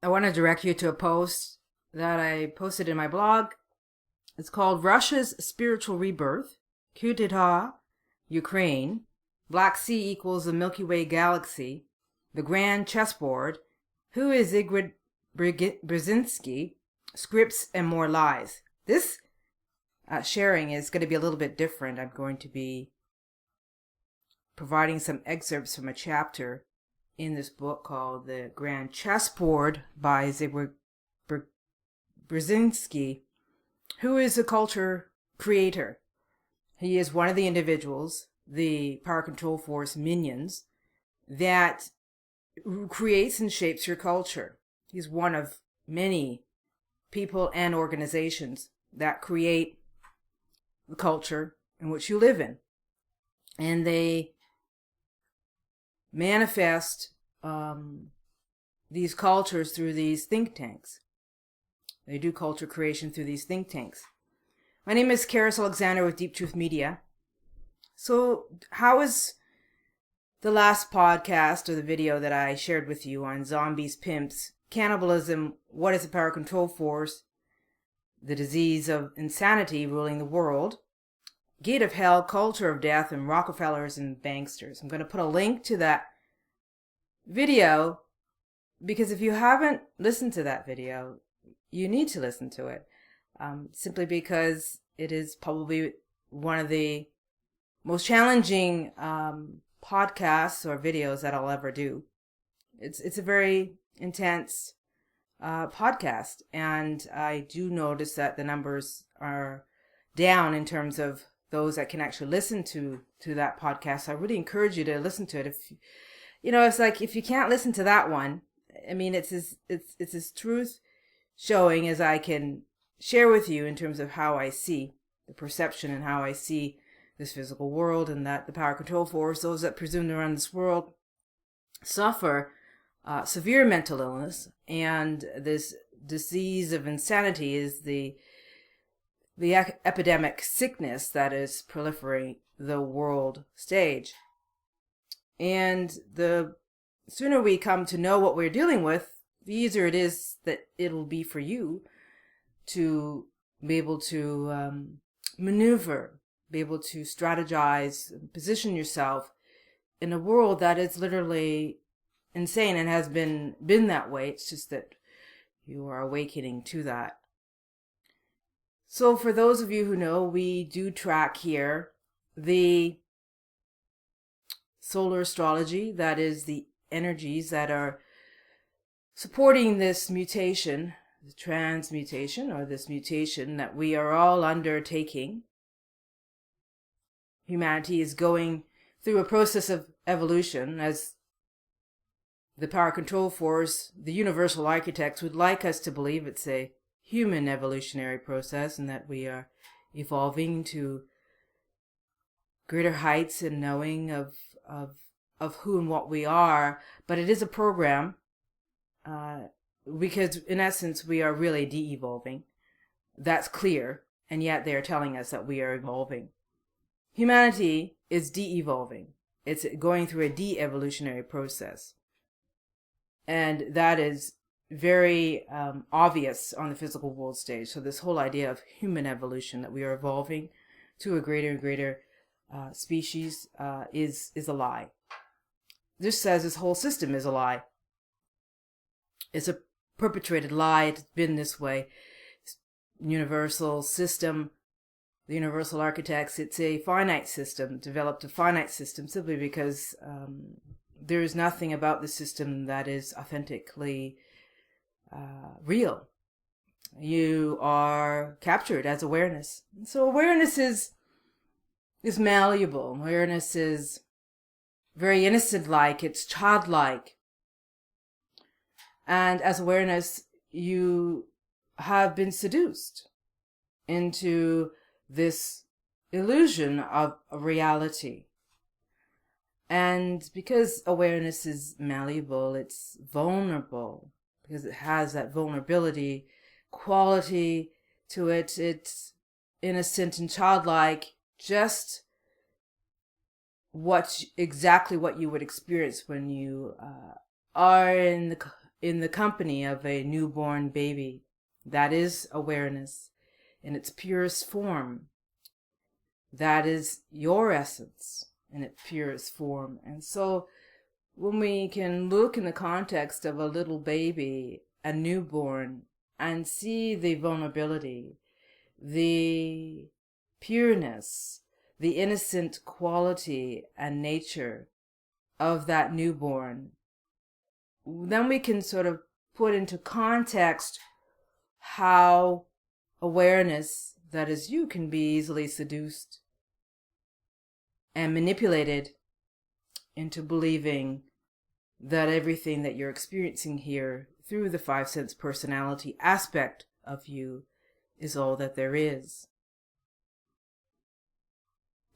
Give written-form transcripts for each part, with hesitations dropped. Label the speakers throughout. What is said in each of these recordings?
Speaker 1: I want to direct you to a post that I posted in my blog. It's called Russia's Spiritual Rebirth, Coup d'etat, Ukraine, Black Sea equals the Milky Way galaxy, the Grand Chessboard, who is Zbigniew Brzezinski, scripts and more lies. This sharing is going to be a little bit different. I'm going to be providing some excerpts from a chapter in this book called The Grand Chessboard by Zbigniew Brzezinski, who is a culture creator. He is one of the individuals, the power control force minions, that creates and shapes your culture. He's one of many people and organizations that create the culture in which you live in. And they manifest these cultures through these think tanks. They do culture creation through these think tanks. My name is Karis Alexander with Deep Truth Media. So how is the last podcast or the video that I shared with you on zombies, pimps, cannibalism, what is a power control force, the disease of insanity ruling the world, gate of hell, culture of death, and Rockefellers and Banksters? I'm going to put a link to that video because if you haven't listened to that video, you need to listen to it, simply because it is probably one of the most challenging podcasts or videos that I'll ever do. It's a very intense podcast, and I do notice that the numbers are down in terms of those that can actually listen to that podcast. So I really encourage you to listen to it. If it's like, if you can't listen to that one, I mean, it's as truth showing as I can share with you in terms of how I see the perception and how I see this physical world, and that the power control force, those that presume to run this world, suffer severe mental illness, and this disease of insanity is the epidemic sickness that is proliferating the world stage. And the sooner we come to know what we're dealing with, the easier it is that it'll be for you to be able to maneuver, be able to strategize, position yourself in a world that is literally insane and has been that way. It's just that you are awakening to that. So for those of you who know, we do track here the solar astrology, that is the energies that are supporting this mutation, the transmutation, or this mutation that we are all undertaking. Humanity is going through a process of evolution, as the power control force, the universal architects, would like us to believe it's a human evolutionary process, and that we are evolving to greater heights in knowing of who and what we are. But it is a program, because in essence we are really de-evolving. That's clear, and yet they are telling us that we are evolving. Humanity is de-evolving. It's going through a de-evolutionary process. And that is very obvious on the physical world stage. So this whole idea of human evolution, that we are evolving to a greater and greater species, is a lie. This says this whole system is a lie. It's a perpetrated lie. It's been this way. Universal system, the universal architects, it's a finite system, developed a finite system simply because there is nothing about the system that is authentically real. You are captured as awareness. So awareness is malleable. Awareness is very innocent-like. It's childlike. And as awareness, you have been seduced into this illusion of a reality. And because awareness is malleable, it's vulnerable, because it has that vulnerability quality to it. It's innocent and childlike, just exactly what you would experience when you are in in the company of a newborn baby. That is awareness in its purest form. That is your essence in its purest form. And so when we can look in the context of a little baby, a newborn, and see the vulnerability, the pureness, the innocent quality and nature of that newborn, then we can sort of put into context how awareness, that is you, can be easily seduced and manipulated into believing that everything that you're experiencing here through the five sense personality aspect of you is all that there is.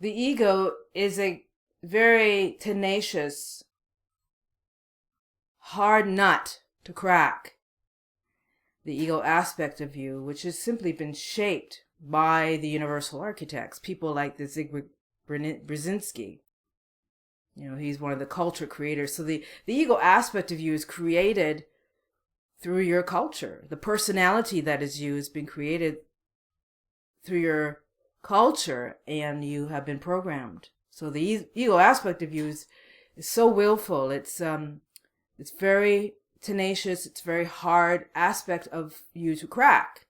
Speaker 1: The ego is a very tenacious, hard nut to crack. The ego aspect of you, which has simply been shaped by the universal architects, people like the Zbigniew Brzezinski. You know, he's one of the culture creators. So the ego aspect of you is created through your culture. The personality that is you has been created through your culture, and you have been programmed. So the ego aspect of you is so willful. It's very tenacious. It's very hard aspect of you to crack.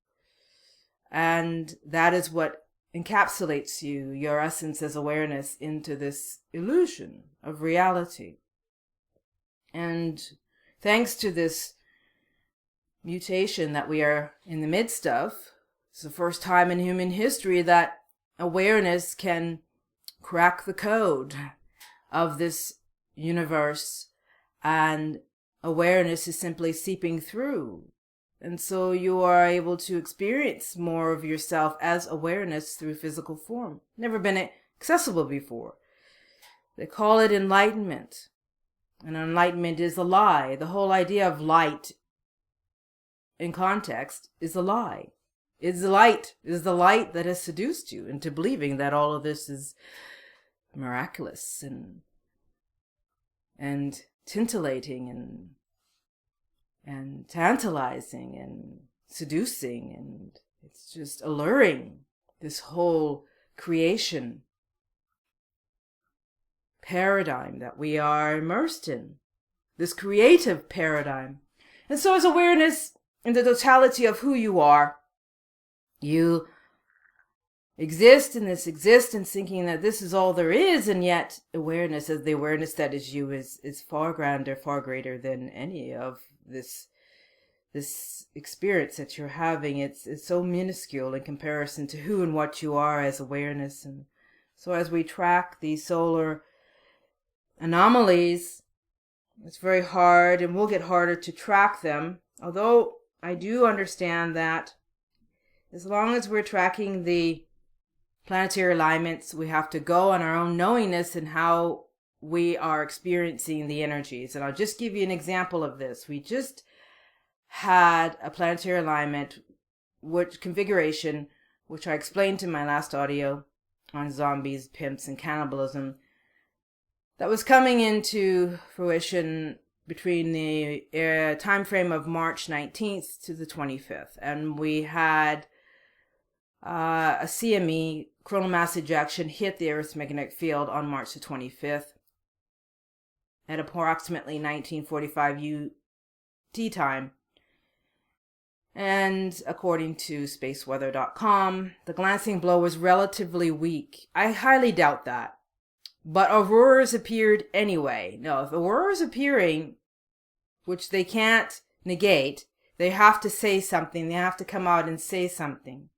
Speaker 1: And that is what encapsulates you, your essence as awareness, into this illusion of reality. And thanks to this mutation that we are in the midst of, it's the first time in human history that awareness can crack the code of this universe, and awareness is simply seeping through. And so you are able to experience more of yourself as awareness through physical form. Never been accessible before. They call it enlightenment. And enlightenment is a lie. The whole idea of light in context is a lie. It's the light that has seduced you into believing that all of this is miraculous and titillating and tantalizing and seducing, and it's just alluring, this whole creation paradigm that we are immersed in, this creative paradigm. And so as awareness in the totality of who you are, you exist in this existence thinking that this is all there is, and yet awareness, as the awareness that is you, is far grander, far greater than any of this experience that you're having. It's so minuscule in comparison to who and what you are as awareness. And so as we track these solar anomalies, it's very hard, and will get harder to track them. Although I do understand that as long as we're tracking the planetary alignments, we have to go on our own knowingness and how we are experiencing the energies. And I'll just give you an example of this. We just had a planetary alignment, configuration, which I explained in my last audio on zombies, pimps, and cannibalism, that was coming into fruition between the time frame of March 19th to the 25th. And we had a CME, coronal mass ejection, hit the Earth's magnetic field on March the 25th at approximately 1945 UT time. And according to spaceweather.com, the glancing blow was relatively weak. I highly doubt that. But auroras appeared anyway. Now, if auroras appearing, which they can't negate, they have to say something. They have to come out and say something.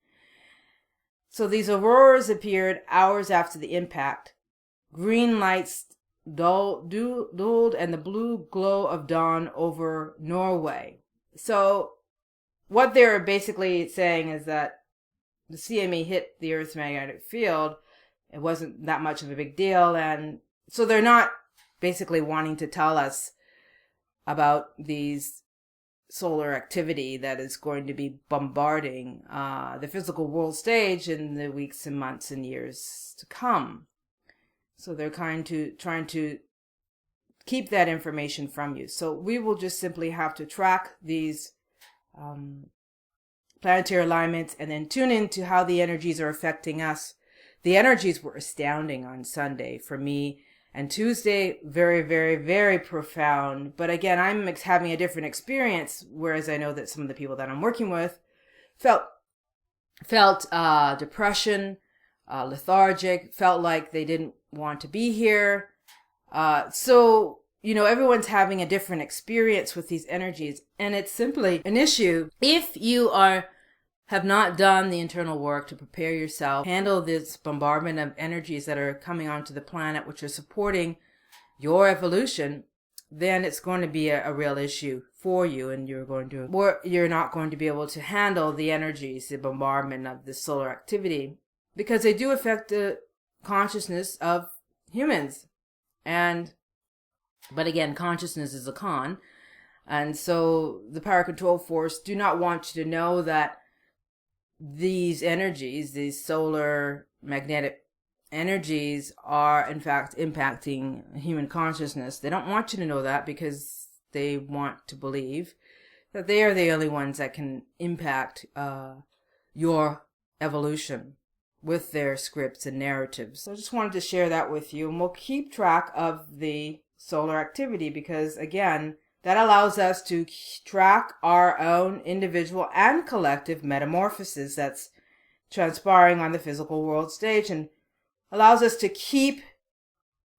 Speaker 1: So these auroras appeared hours after the impact. Green lights dulled and the blue glow of dawn over Norway. So what they're basically saying is that the CME hit the Earth's magnetic field. It wasn't that much of a big deal. And so they're not basically wanting to tell us about these solar activity that is going to be bombarding the physical world stage in the weeks and months and years to come. So they're trying to keep that information from you. So we will just simply have to track these planetary alignments and then tune into how the energies are affecting us. The energies were astounding on Sunday for me, and Tuesday, very, very, very profound. But again, I'm having a different experience, whereas I know that some of the people that I'm working with felt depression, lethargic, felt like they didn't want to be here. So, everyone's having a different experience with these energies, and it's simply an issue. If you have not done the internal work to prepare yourself, handle this bombardment of energies that are coming onto the planet, which are supporting your evolution, then it's going to be a real issue for you, and you're not going to be able to handle the energies, the bombardment of the solar activity, because they do affect the consciousness of humans. But again, consciousness is a con. And so the power control force do not want you to know that these energies, these solar magnetic energies, are in fact impacting human consciousness. They don't want you to know that because they want to believe that they are the only ones that can impact your evolution with their scripts and narratives. So I just wanted to share that with you, and we'll keep track of the solar activity because, again, that allows us to track our own individual and collective metamorphosis that's transpiring on the physical world stage, and allows us to keep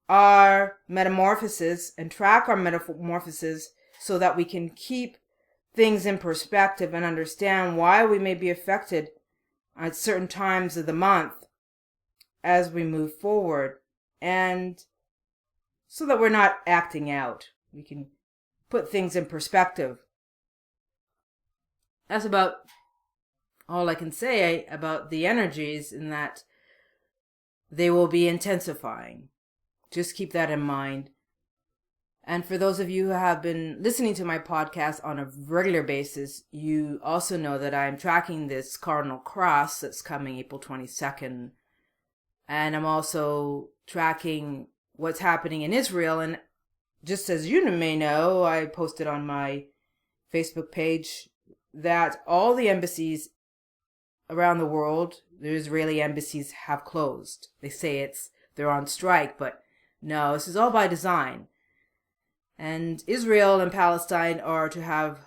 Speaker 1: our metamorphosis and track our metamorphosis so that we can keep things in perspective and understand why we may be affected at certain times of the month as we move forward, and so that we're not acting out. We can put things in perspective. That's about all I can say about the energies, in that they will be intensifying. Just keep that in mind. And for those of you who have been listening to my podcast on a regular basis, you also know that I'm tracking this cardinal cross that's coming April 22nd. And I'm also tracking what's happening in Israel. And just as you may know, I posted on my Facebook page that all the embassies around the world, the Israeli embassies, have closed. They say they're on strike, but no, this is all by design. And Israel and Palestine are to have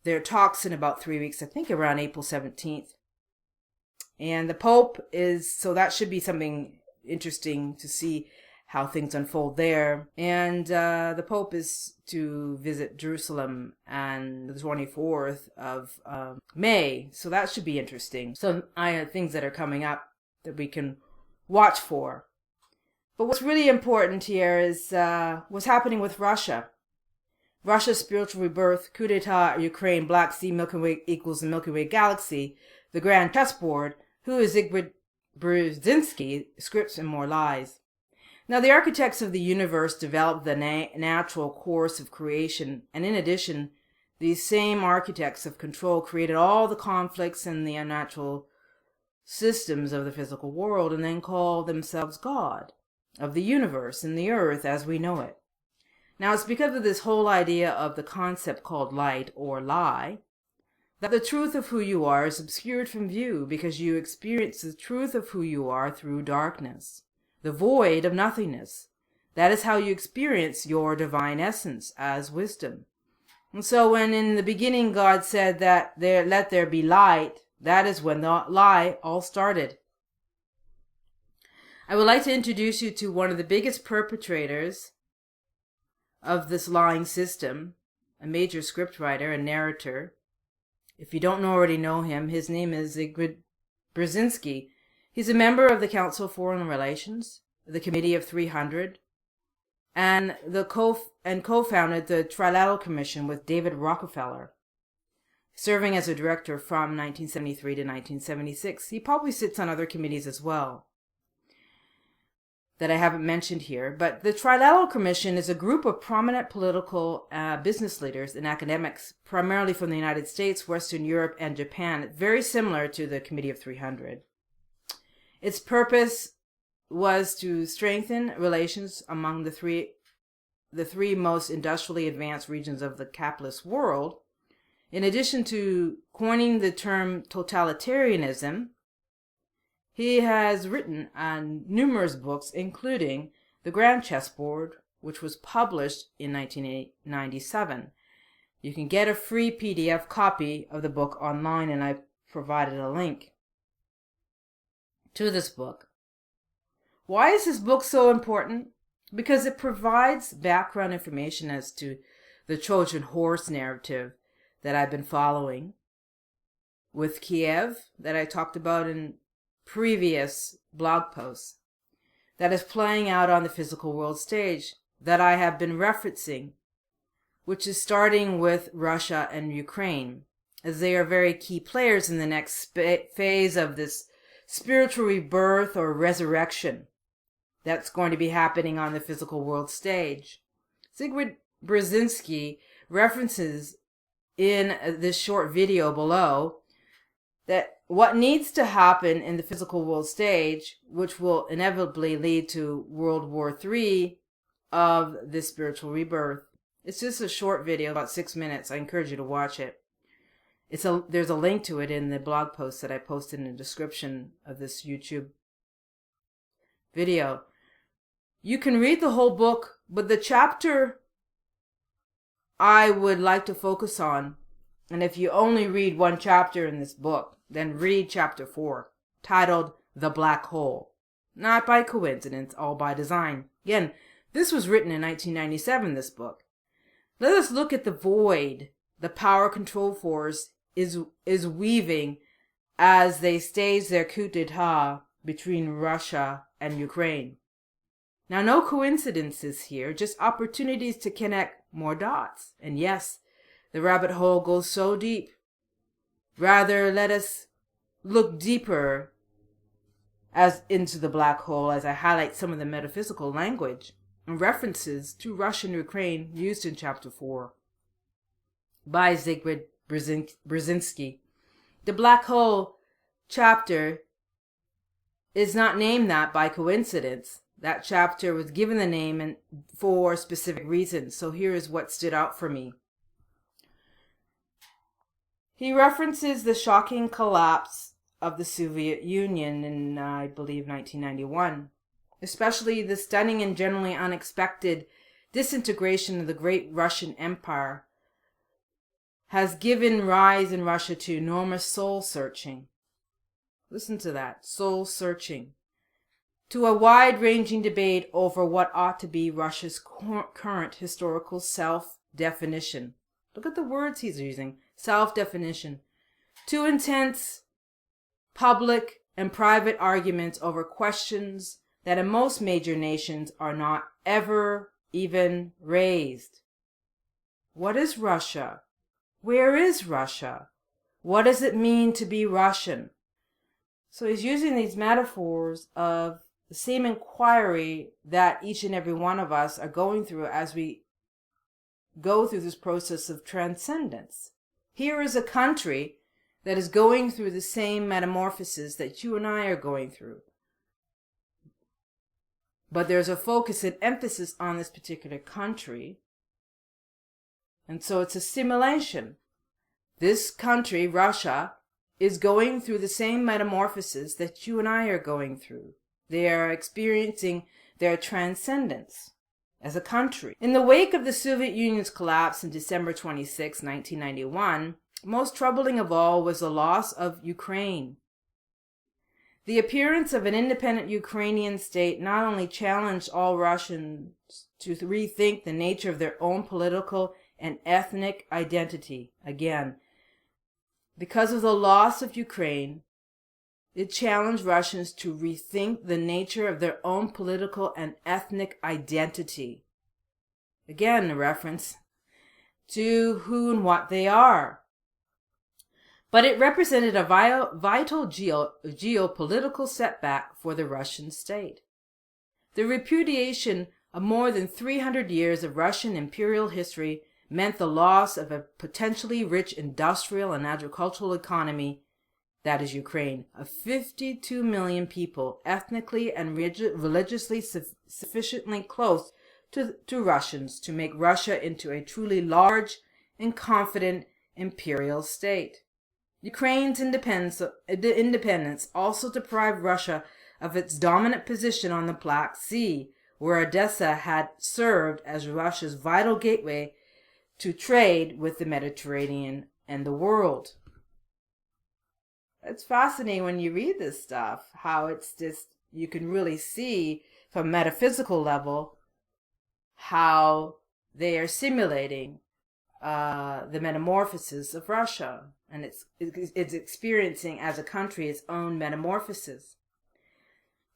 Speaker 1: their talks in about 3 weeks, I think around April 17th. And the Pope so that should be something interesting to see how things unfold there. And the Pope is to visit Jerusalem on the 24th of May. So that should be interesting. So things that are coming up that we can watch for. But what's really important here is what's happening with Russia. Russia's spiritual rebirth, coup d'etat, Ukraine, Black Sea, Milky Way equals the Milky Way galaxy, the grand chessboard, who is Zbigniew Brzezinski, scripts and more lies. Now, the architects of the universe developed the natural course of creation, and in addition, these same architects of control created all the conflicts and the unnatural systems of the physical world, and then called themselves God of the universe and the earth as we know it. Now, it's because of this whole idea of the concept called light or lie that the truth of who you are is obscured from view, because you experience the truth of who you are through darkness, the void of nothingness. That is how you experience your divine essence as wisdom. And so when in the beginning God said that let there be light, that is when the lie all started. I would like to introduce you to one of the biggest perpetrators of this lying system, a major scriptwriter and narrator. If you don't already know him, his name is Zbigniew Brzezinski. He's a member of the Council of Foreign Relations, the Committee of 300, and co-founded the Trilateral Commission with David Rockefeller, serving as a director from 1973 to 1976. He probably sits on other committees as well that I haven't mentioned here, but the Trilateral Commission is a group of prominent political business leaders and academics, primarily from the United States, Western Europe, and Japan, very similar to the Committee of 300. Its purpose was to strengthen relations among the three the three most industrially advanced regions of the capitalist world, in addition to coining the term totalitarianism, he has written on numerous books, including The Grand Chessboard, which was published in 1997. You can get a free PDF copy of the book online, and I provided a link to this book. Why is this book so important? Because it provides background information as to the Trojan horse narrative that I've been following with Kiev, that I talked about in previous blog posts, that is playing out on the physical world stage, that I have been referencing, which is starting with Russia and Ukraine, as they are very key players in the next phase of this spiritual rebirth or resurrection that's going to be happening on the physical world stage. Zbigniew Brzezinski references in this short video below that what needs to happen in the physical world stage, which will inevitably lead to World War III of this spiritual rebirth. It's just a short video, about 6 minutes. I encourage you to watch it. There's a link to it in the blog post that I posted in the description of this YouTube video. You can read the whole book, but the chapter I would like to focus on, and if you only read one chapter in this book, then read chapter 4, titled The Black Hole. Not by coincidence, all by design. Again, this was written in 1997, this book. Let us look at the void the power control force is weaving as they stage their coup d'etat between Russia and Ukraine. Now, no coincidences here, just opportunities to connect more dots. And yes, the rabbit hole goes so deep. Rather, let us look deeper into the black hole as I highlight some of the metaphysical language and references to Russia and Ukraine used in chapter 4 by Zbigniew Brzezinski. The black hole chapter is not named that by coincidence. That chapter was given the name for specific reasons. So here is what stood out for me. He references the shocking collapse of the Soviet Union in, I believe, 1991, especially the stunning and generally unexpected disintegration of the great Russian Empire has given rise in Russia to enormous soul searching. Listen to that, soul searching. To a wide-ranging debate over what ought to be Russia's current historical self-definition. Look at the words he's using. Self-definition. To intense public and private arguments over questions that in most major nations are not ever even raised. What is Russia? Where is Russia? What does it mean to be Russian? So he's using these metaphors of the same inquiry that each and every one of us are going through as we go through this process of transcendence. Here is a country that is going through the same metamorphosis that you and I are going through. But there's a focus and emphasis on this particular country. And so it's a simulation. This country, Russia, is going through the same metamorphosis that you and I are going through. They are experiencing their transcendence as a country. In the wake of the Soviet Union's collapse in December 26, 1991, most troubling of all was the loss of Ukraine. The appearance of an independent Ukrainian state not only challenged all Russians to rethink the nature of their own political and ethnic identity. Again, because of the loss of Ukraine, it challenged Russians to rethink the nature of their own political and ethnic identity. Again, a reference to who and what they are. But it represented a vital geopolitical setback for the Russian state. The repudiation of more than 300 years of Russian imperial history meant the loss of a potentially rich industrial and agricultural economy, that is Ukraine, of 52 million people, ethnically and religiously sufficiently close to Russians to make Russia into a truly large and confident imperial state. Ukraine's independence also deprived Russia of its dominant position on the Black Sea, where Odessa had served as Russia's vital gateway to trade with the Mediterranean and the world. It's fascinating when you read this stuff, how it's just, you can really see from a metaphysical level how they are simulating the metamorphosis of Russia, and it's experiencing as a country its own metamorphosis.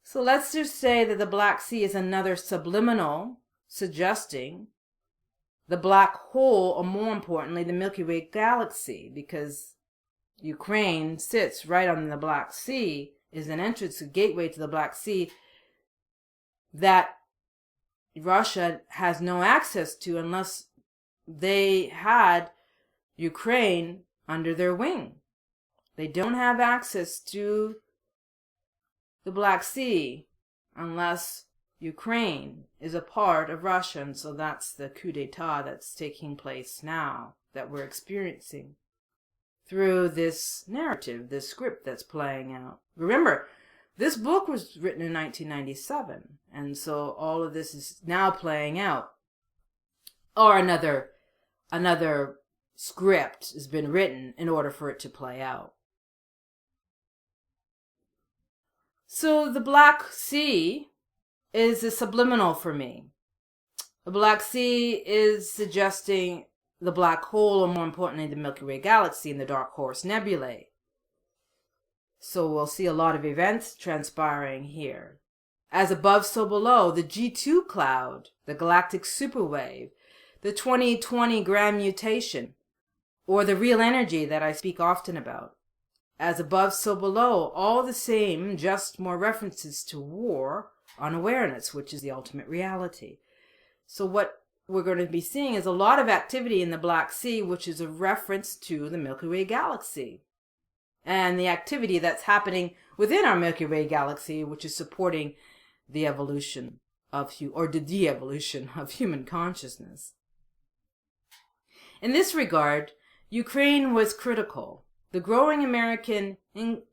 Speaker 1: So let's just say that the Black Sea is another subliminal suggesting the black hole, or more importantly, the Milky Way galaxy, because Ukraine sits right on the Black Sea, is an entrance, a gateway to the Black Sea that Russia has no access to unless they had Ukraine under their wing. They don't have access to the Black Sea unless Ukraine is a part of Russia. And so that's the coup d'etat that's taking place now, that we're experiencing through this narrative, this script that's playing out. Remember, this book was written in 1997, and so all of this is now playing out. Or another script has been written in order for it to play out. So the Black Sea is a subliminal for me. The Black Sea is suggesting the black hole, or more importantly, the Milky Way galaxy and the Dark Horse Nebulae. So we'll see a lot of events transpiring here. As above, so below, the G2 cloud, the galactic superwave, the 2020 grand mutation, or the real energy that I speak often about. As above, so below, all the same, just more references to war on awareness, which is the ultimate reality. So what we're going to be seeing is a lot of activity in the Black Sea, which is a reference to the Milky Way galaxy, and the activity that's happening within our Milky Way galaxy, which is supporting the evolution of the de-evolution of human consciousness. In this regard, Ukraine was critical. The growing American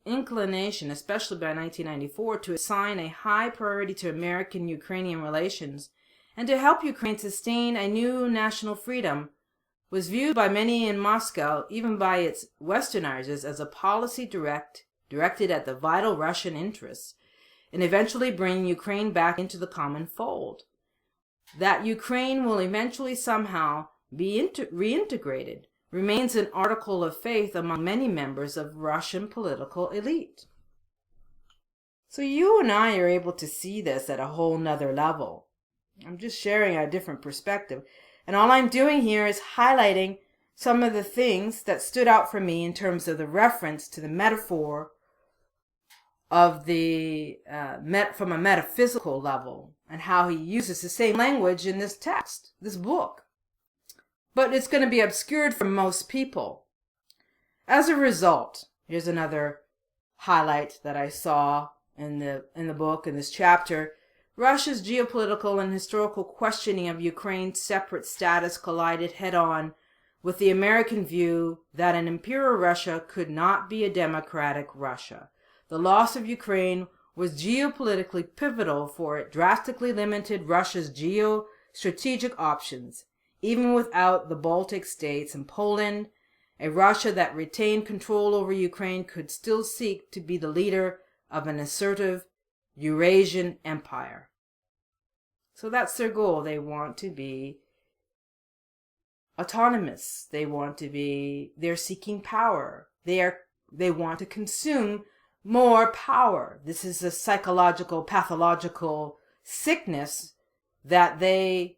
Speaker 1: inclination, especially by 1994, to assign a high priority to American-Ukrainian relations and to help Ukraine sustain a new national freedom was viewed by many in Moscow, even by its westernizers, as a policy directed at the vital Russian interests and eventually bring Ukraine back into the common fold. That Ukraine will eventually somehow be reintegrated remains an article of faith among many members of Russian political elite. So you and I are able to see this at a whole nother level. I'm just sharing a different perspective. And all I'm doing here is highlighting some of the things that stood out for me in terms of the reference to the metaphor of the from a metaphysical level, and how he uses the same language in this text, this book. But it's going to be obscured for most people. As a result, here's another highlight that I saw in the book, in this chapter. Russia's geopolitical and historical questioning of Ukraine's separate status collided head-on with the American view that an imperial Russia could not be a democratic Russia. The loss of Ukraine was geopolitically pivotal, for it drastically limited Russia's geostrategic options. Even without the Baltic states and Poland, a Russia that retained control over Ukraine could still seek to be the leader of an assertive Eurasian empire. So that's their goal. They want to be autonomous. They're seeking power. They want to consume more power. This is a psychological, pathological sickness that the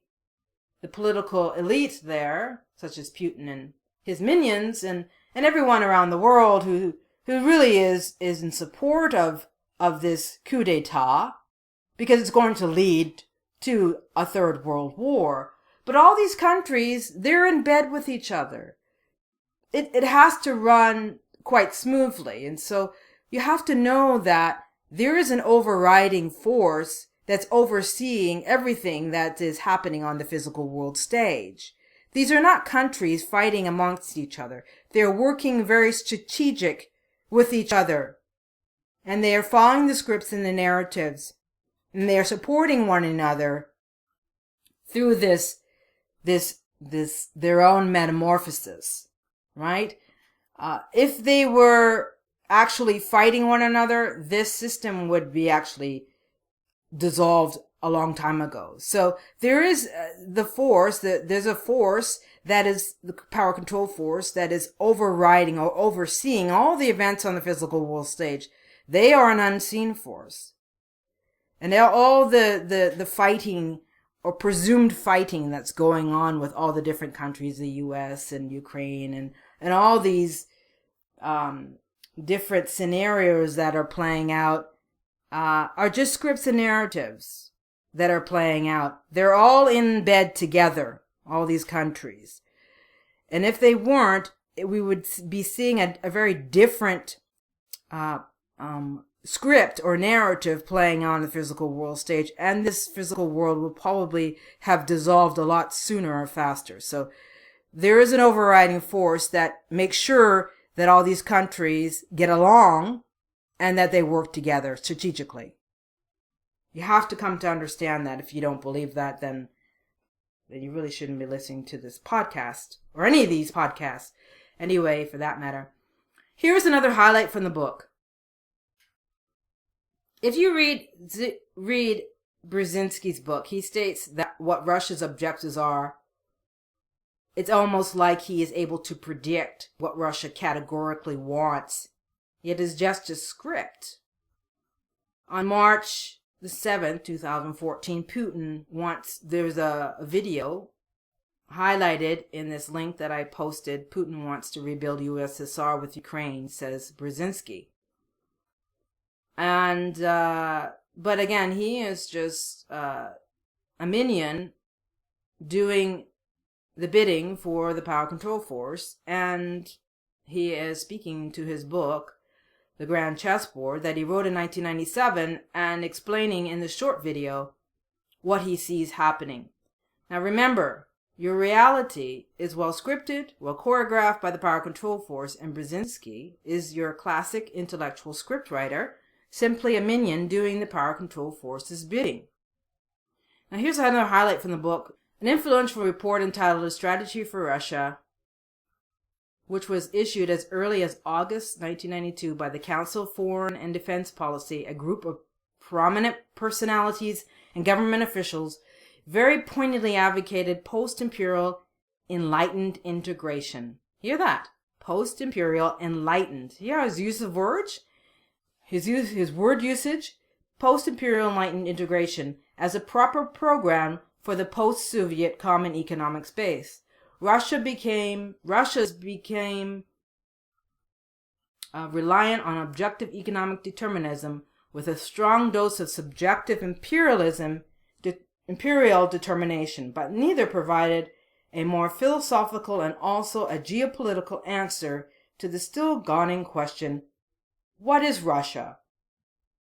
Speaker 1: political elite there, such as Putin and his minions, and everyone around the world who really is in support of this coup d'etat, because it's going to lead to a third world war. But all these countries, they're in bed with each other. It has to run quite smoothly. And so you have to know that there is an overriding force that's overseeing everything that is happening on the physical world stage. These are not countries fighting amongst each other. They're working very strategic with each other. And they are following the scripts and the narratives. And they are supporting one another through their own metamorphosis, right? If they were actually fighting one another, this system would be actually dissolved a long time ago. So there is there's a force that is the power control force that is overriding or overseeing all the events on the physical world stage. They are an unseen force. And all the fighting or presumed fighting that's going on with all the different countries, the US and Ukraine and all these different scenarios that are playing out are just scripts and narratives that are playing out. They're all in bed together, all these countries. And if they weren't, we would be seeing a very different script or narrative playing on the physical world stage, and this physical world will probably have dissolved a lot sooner or faster. So there is an overriding force that makes sure that all these countries get along and that they work together strategically. You have to come to understand that. If you don't believe that, then you really shouldn't be listening to this podcast or any of these podcasts. Anyway, for that matter, here's another highlight from the book. If you read Brzezinski's book, he states that what Russia's objectives are, it's almost like he is able to predict what Russia categorically wants. It is just a script. On March the 7th, 2014, there's a video highlighted in this link that I posted. Putin wants to rebuild USSR with Ukraine, says Brzezinski. And, but again, he is just a minion doing the bidding for the power control force. And he is speaking to his book, The Grand Chessboard, that he wrote in 1997, and explaining in the short video what he sees happening. Now remember, your reality is well scripted, well choreographed by the power control force, and Brzezinski is your classic intellectual scriptwriter, simply a minion doing the power control force's bidding. Now here's another highlight from the book. An influential report entitled A Strategy for Russia, which was issued as early as August 1992 by the Council of Foreign and Defense Policy, a group of prominent personalities and government officials, very pointedly advocated post-imperial enlightened integration. Hear that? Post-imperial enlightened. Yeah, his use of words, his word usage, post-imperial enlightened integration as a proper program for the post-Soviet common economic space. Russia became reliant on objective economic determinism with a strong dose of subjective imperial determination, but neither provided a more philosophical and also a geopolitical answer to the still dawning question, what is Russia?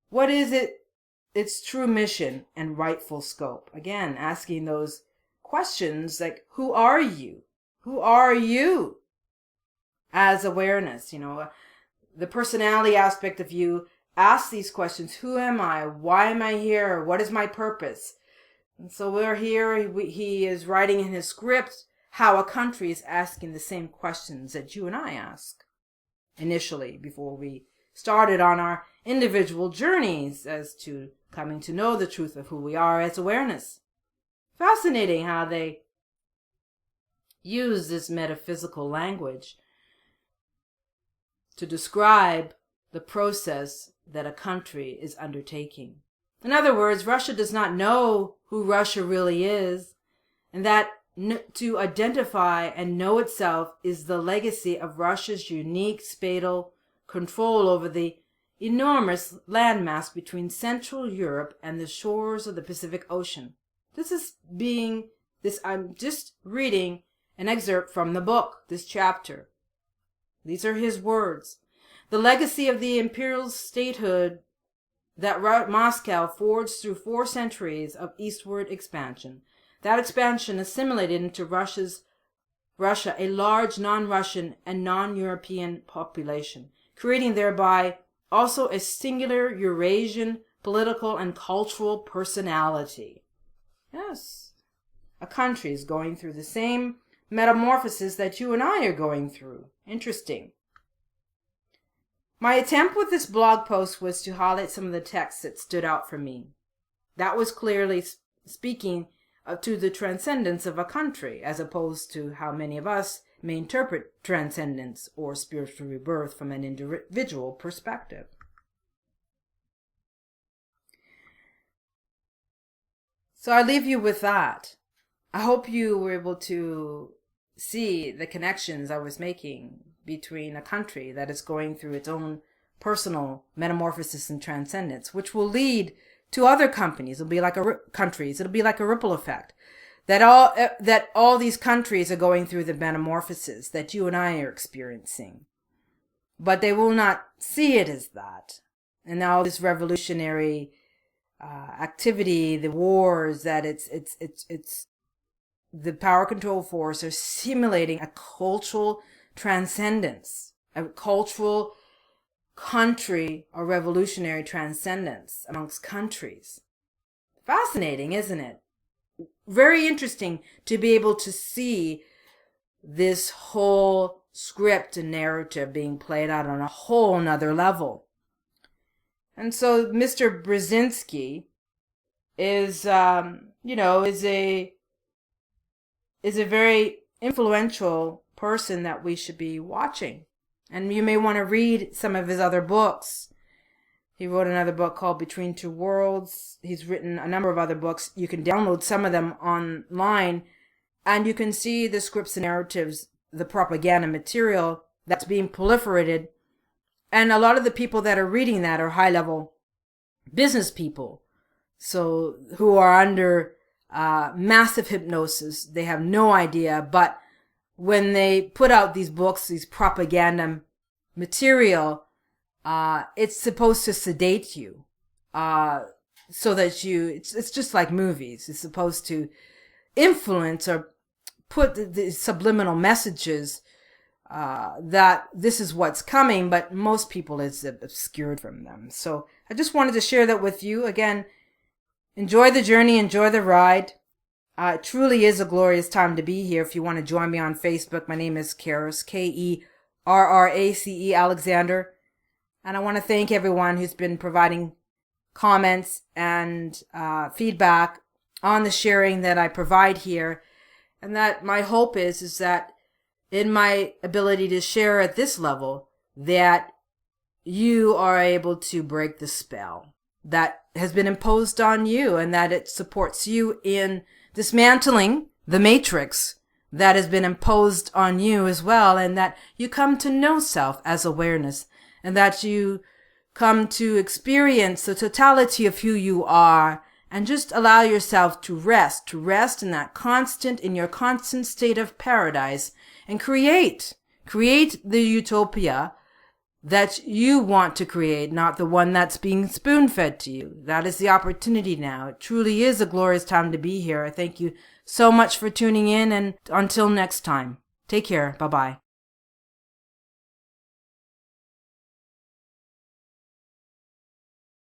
Speaker 1: What is its true mission and rightful scope? Again, asking those questions like, who are you? Who are you? As awareness, the personality aspect of you asks these questions. Who am I? Why am I here? What is my purpose? And so we're here. He is writing in his script how a country is asking the same questions that you and I ask initially before we started on our individual journeys as to coming to know the truth of who we are as awareness. Fascinating how they use this metaphysical language to describe the process that a country is undertaking. In other words, Russia does not know who Russia really is, and that to identify and know itself is the legacy of Russia's unique spatial control over the enormous landmass between Central Europe and the shores of the Pacific Ocean. I'm just reading an excerpt from the book, this chapter. These are his words. The legacy of the imperial statehood that Moscow forged through 4 centuries of eastward expansion. That expansion assimilated into Russia a large non-Russian and non-European population, creating thereby also a singular Eurasian political and cultural personality. Yes, a country is going through the same metamorphosis that you and I are going through. Interesting. My attempt with this blog post was to highlight some of the texts that stood out for me. That was clearly speaking to the transcendence of a country, as opposed to how many of us may interpret transcendence or spiritual rebirth from an individual perspective. So I leave you with that. I hope you were able to see the connections I was making between a country that is going through its own personal metamorphosis and transcendence, which will lead to other companies. It'll be like it'll be like a ripple effect. That all these countries are going through the metamorphosis that you and I are experiencing. But they will not see it as that. And now this revolutionary activity, the wars, that it's the power control force are simulating a cultural transcendence, a cultural country or revolutionary transcendence amongst countries. Fascinating, isn't it? Very interesting to be able to see this whole script and narrative being played out on a whole nother level. And so Mr. Brzezinski is a very influential person that we should be watching. And you may want to read some of his other books. He wrote another book called Between Two Worlds. He's written a number of other books. You can download some of them online, and you can see the scripts and narratives, the propaganda material that's being proliferated. And a lot of the people that are reading that are high-level business people, so who are under massive hypnosis. They have no idea, but when they put out these books, these propaganda material, it's supposed to sedate you, so that it's just like movies. It's supposed to influence or put the subliminal messages that this is what's coming, but most people is obscured from them. So I just wanted to share that with you. Again, enjoy the journey, enjoy the ride. It truly is a glorious time to be here. If you want to join me on Facebook, my name is Kerrace, Kerrace, Alexander. And I want to thank everyone who's been providing comments and feedback on the sharing that I provide here. And that my hope is that in my ability to share at this level, that you are able to break the spell that has been imposed on you, and that it supports you in dismantling the matrix that has been imposed on you as well, and that you come to know self as awareness, and that you come to experience the totality of who you are, and just allow yourself to rest in your constant state of paradise, and create the utopia that you want to create, not the one that's being spoon-fed to you. That is the opportunity now. It truly is a glorious time to be here. I thank you so much for tuning in, and until next time, take care. Bye-bye.